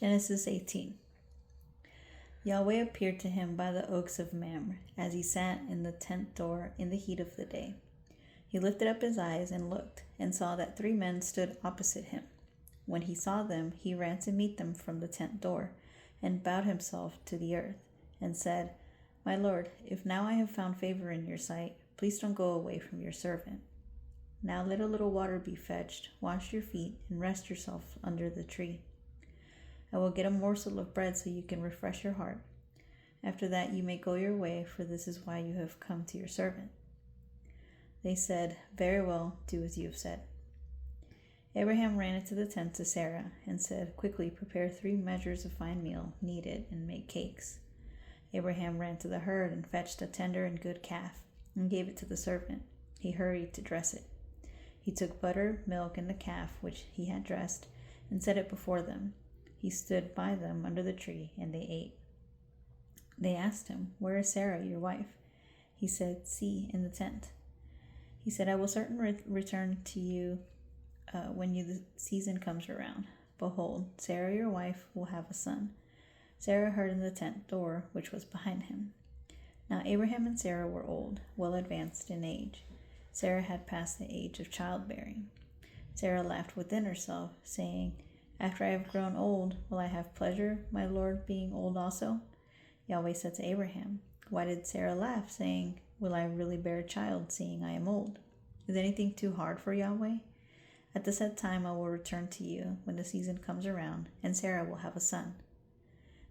Genesis 18. Yahweh appeared to him by the oaks of Mamre, as he sat in the tent door in the heat of the day. He lifted up his eyes and looked, and saw that 3 men stood opposite him. When he saw them, he ran to meet them from the tent door, and bowed himself to the earth, and said, "My Lord, if now I have found favor in your sight, please don't go away from your servant. Now let a little water be fetched, wash your feet, and rest yourself under the tree. I will get a morsel of bread so you can refresh your heart. After that you may go your way, for this is why you have come to your servant." They said, "Very well, do as you have said." Abraham ran into the tent to Sarah and said, "Quickly prepare 3 measures of fine meal, knead it, and make cakes." Abraham ran to the herd and fetched a tender and good calf, and gave it to the servant. He hurried to dress it. He took butter, milk, and the calf which he had dressed, and set it before them. He stood by them under the tree, and they ate. They asked him, "Where is Sarah, your wife?" He said, "See, in the tent." He said, "I will certainly return to you when the season comes around. Behold, Sarah, your wife, will have a son." Sarah heard in the tent door, which was behind him. Now Abraham and Sarah were old, well advanced in age. Sarah had passed the age of childbearing. Sarah laughed within herself, saying, "After I have grown old, will I have pleasure, my Lord being old also?" Yahweh said to Abraham, "Why did Sarah laugh, saying, 'Will I really bear a child, seeing I am old?' Is anything too hard for Yahweh? At the set time I will return to you when the season comes around, and Sarah will have a son."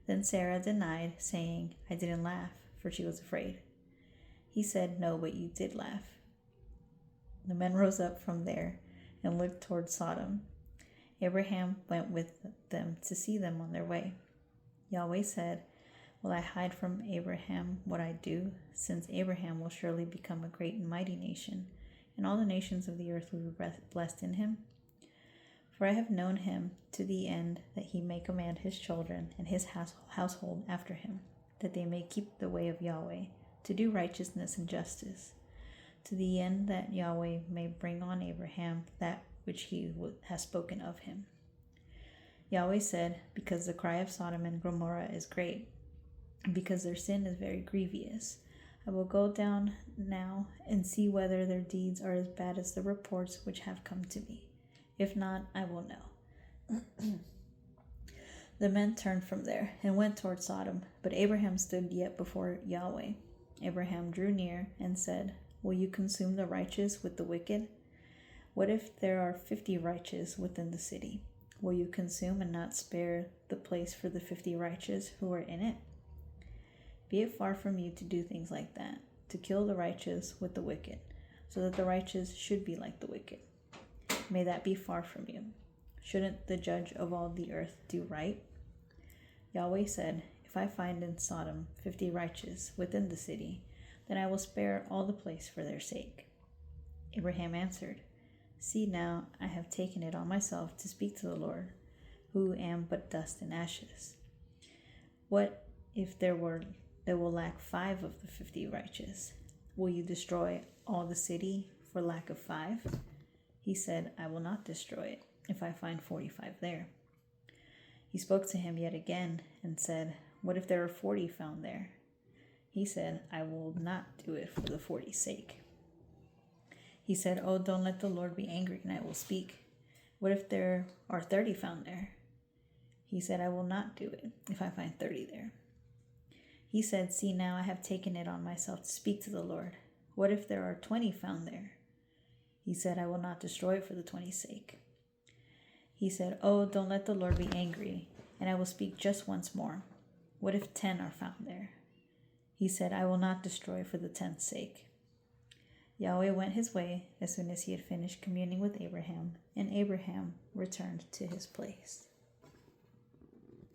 Then Sarah denied, saying, "I didn't laugh," for she was afraid. He said, "No, but you did laugh." The men rose up from there and looked toward Sodom. Abraham went with them to see them on their way. Yahweh said, "Will I hide from Abraham what I do, since Abraham will surely become a great and mighty nation, and all the nations of the earth will be blessed in him? For I have known him to the end that he may command his children and his household after him, that they may keep the way of Yahweh, to do righteousness and justice, to the end that Yahweh may bring on Abraham that which he has spoken of him." Yahweh said, "Because the cry of Sodom and Gomorrah is great, and because their sin is very grievous, I will go down now and see whether their deeds are as bad as the reports which have come to me. If not, I will know." The men turned from there and went toward Sodom, but Abraham stood yet before Yahweh. Abraham drew near and said, "Will you consume the righteous with the wicked? What if there are 50 righteous within the city? Will you consume and not spare the place for the 50 righteous who are in it? Be it far from you to do things like that, to kill the righteous with the wicked, so that the righteous should be like the wicked. May that be far from you. Shouldn't the judge of all the earth do right?" Yahweh said, "If I find in Sodom 50 righteous within the city, then I will spare all the place for their sake." Abraham answered, "See now, I have taken it on myself to speak to the Lord, who am but dust and ashes. What if there will lack 5 of the 50 righteous? Will you destroy all the city for lack of 5? He said, "I will not destroy it, if I find 45 there." He spoke to him yet again and said, "What if there are 40 found there?" He said, "I will not do it for the 40's sake." He said, "Oh, don't let the Lord be angry, and I will speak. What if there are 30 found there?" He said, "I will not do it, if I find 30 there." He said, "See now, I have taken it on myself to speak to the Lord. What if there are 20 found there?" He said, "I will not destroy it for the 20's sake." He said, "Oh, don't let the Lord be angry, and I will speak just once more. What if 10 are found there?" He said, "I will not destroy for the 10's sake." Yahweh went his way as soon as he had finished communing with Abraham, and Abraham returned to his place.